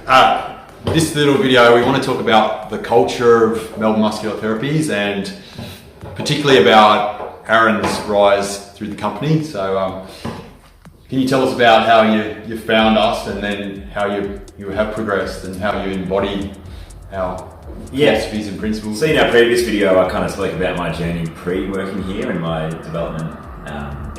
This little video, we want to talk about the culture of Melbourne Muscular Therapies and particularly about Aaron's rise through the company. So can you tell us about how you found us and then how you have progressed and how you embody our philosophies and principles? So in our previous video, I kind of spoke about my journey pre-working here and my development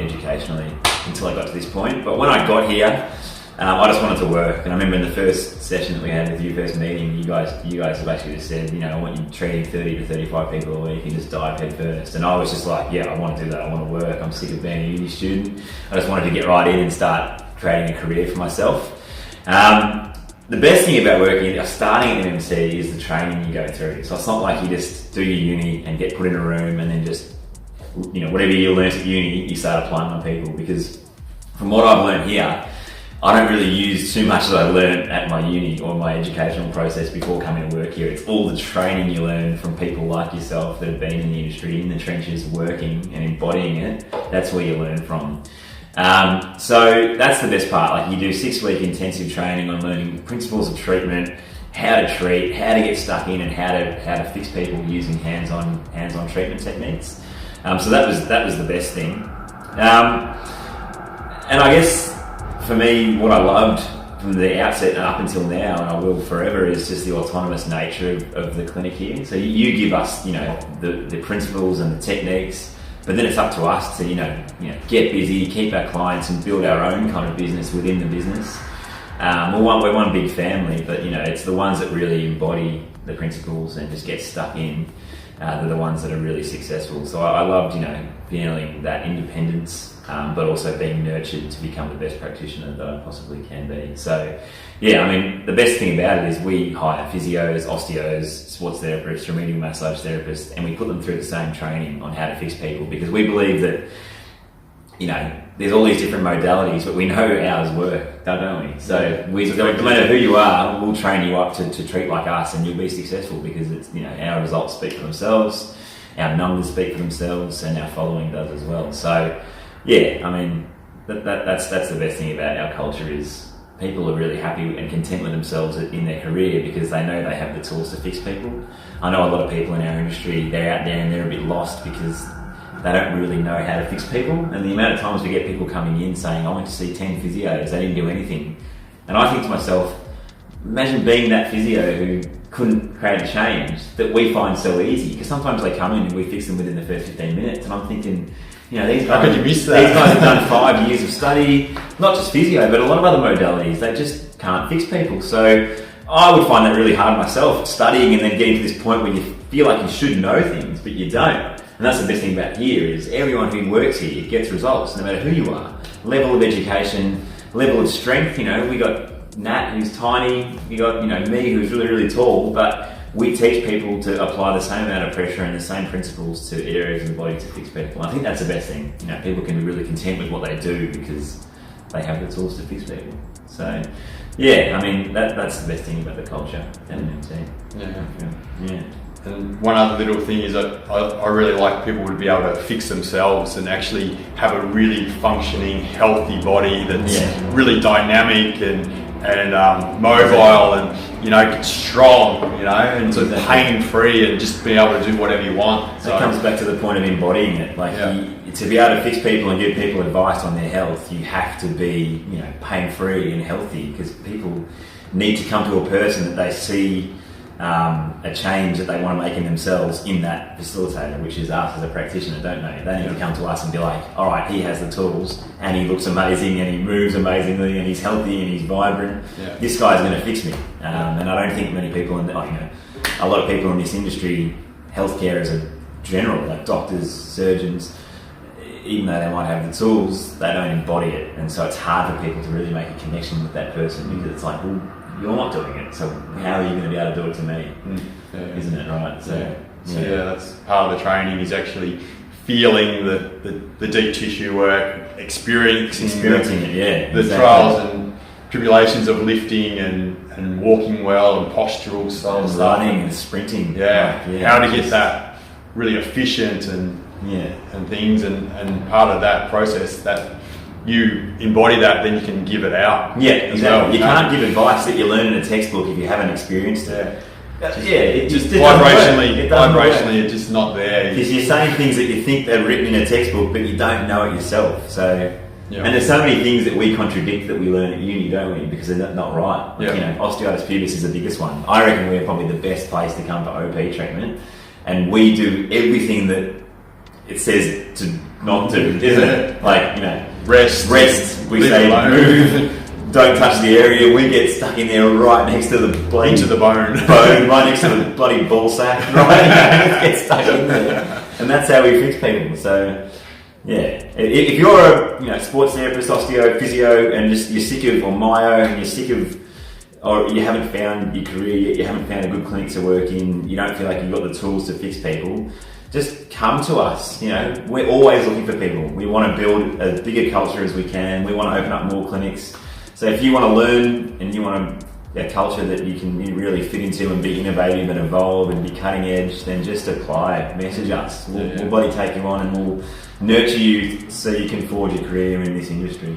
educationally until I got to this point. But when I got here, I just wanted to work. And I remember in the first session that we had with you, first meeting, you guys have actually just said, I want you treating 30 to 35 people a week and just dive head first. And I was just like, yeah, I want to do that. I want to work. I'm sick of being a uni student. I just wanted to get right in and start creating a career for myself. The best thing about starting at MMT is the training you go through. So it's not like you just do your uni and get put in a room and then just, whatever you learnt at uni, you start applying on people. Because from what I've learned here, I don't really use too much that I learned at my uni or my educational process before coming to work here. It's all the training you learn from people like yourself that have been in the industry, in the trenches, working and embodying it. That's where you learn from. So that's the best part. Like, you do 6-week intensive training on learning principles of treatment, how to treat, how to get stuck in, and how to fix people using hands-on treatment techniques. So that was the best thing. And I guess for me, what I loved from the outset and up until now, and I will forever, is just the autonomous nature of the clinic here. So you give us, the principles and the techniques, but then it's up to us to, get busy, keep our clients, and build our own kind of business within the business. We're one big family, but it's the ones that really embody the principles and just get stuck in. They're the ones that are really successful. So I loved, feeling that independence, but also being nurtured to become the best practitioner that I possibly can be. So, the best thing about it is we hire physios, osteos, sports therapists, remedial massage therapists, and we put them through the same training on how to fix people, because we believe that, there's all these different modalities, but we know ours work, don't we? So no matter who you are, we'll train you up to treat like us, and you'll be successful because it's, our results speak for themselves, our numbers speak for themselves, and our following does as well. So, that's the best thing about our culture is people are really happy and content with themselves in their career because they know they have the tools to fix people. I know a lot of people in our industry, they're out there and they're a bit lost because they don't really know how to fix people. And the amount of times we get people coming in saying, I went to see 10 physios, they didn't do anything. And I think to myself, imagine being that physio who couldn't create a change that we find so easy, because sometimes they come in and we fix them within the first 15 minutes. And I'm thinking, these guys have done 5 years of study, not just physio, but a lot of other modalities. They just can't fix people. So I would find that really hard myself, studying and then getting to this point where you feel like you should know things, but you don't. And that's the best thing about here is everyone who works here gets results, no matter who you are. Level of education, level of strength. We got Nat, who's tiny. We got me, who's really, really tall. But we teach people to apply the same amount of pressure and the same principles to areas of the body to fix people. And I think that's the best thing. People can be really content with what they do because they have the tools to fix people. So, that's the best thing about the culture at MMT. Yeah. And one other little thing is that I really like people to be able to fix themselves and actually have a really functioning, healthy body that's really dynamic and mobile and strong, and sort of pain-free and just being able to do whatever you want. So it comes back to the point of embodying it. To be able to fix people and give people advice on their health, you have to be pain-free and healthy, because people need to come to a person that they see a change that they want to make in themselves in that facilitator, which is us as a practitioner, don't they? They need to come to us and be like, all right, he has the tools and he looks amazing and he moves amazingly and he's healthy and he's vibrant. This guy's going to fix me. And I don't think many people, a lot of people in this industry, healthcare as a general, like doctors, surgeons, even though they might have the tools, they don't embody it. And so it's hard for people to really make a connection with that person, because it's like, well, you're not doing it, so how are you going to be able to do it to me? Isn't it, right? So that's part of the training, is actually feeling the deep tissue work, experiencing it, the trials and tribulations of lifting and walking well and postural style stuff. Running and sprinting. How to get that really efficient and things, and part of that process, that you embody that, then you can give it out. Yeah, as exactly. well. You can't give advice that you learn in a textbook if you haven't experienced it. It just vibrationally, it's just not there. Because you're saying things that you think they're written in a textbook, but you don't know it yourself. So, and there's so many things that we contradict that we learn at uni, don't we? Because they're not right. Like, osteitis pubis is the biggest one. I reckon we're probably the best place to come for OP treatment, and we do everything that it says to not do, isn't it? Like, rest. We say move. Don't touch the area. We get stuck in there right next to the bloody into the bone, right next to the bloody ball sack. Right, get stuck in there, and that's how we fix people. So, if you're a sports therapist, osteo, physio, and just you're sick of or myo, and you're sick of, or you haven't found your career yet, you haven't found a good clinic to work in, you don't feel like you've got the tools to fix people, just come to us. We're always looking for people. We want to build as big a culture as we can. We want to open up more clinics. So if you want to learn and you want a culture that you can really fit into and be innovative and evolve and be cutting edge, then just apply. Message us. We'll bloody take you on and we'll nurture you so you can forge a career in this industry.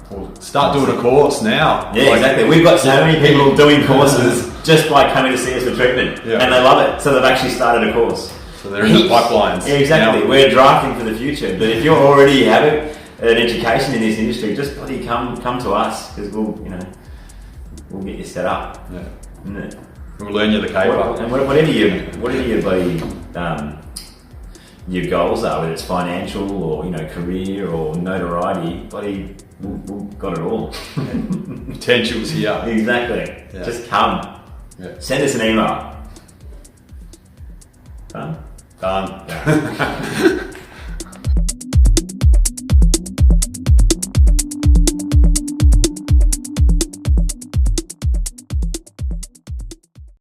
Well, start doing a course now. Yeah, exactly. We've got so many people doing courses just by coming to see us for treatment, and they love it. So they've actually started a course. So they're in the pipelines. Yeah, exactly. Now. We're drafting for the future. But if you already have an education in this industry, just bloody come to us, because we'll get you set up. We'll learn you the caper. And whatever your bloody your goals are, whether it's financial or career or notoriety, bloody we've got it all. Potential's here. Exactly. Just come. Send us an email. Done. Done.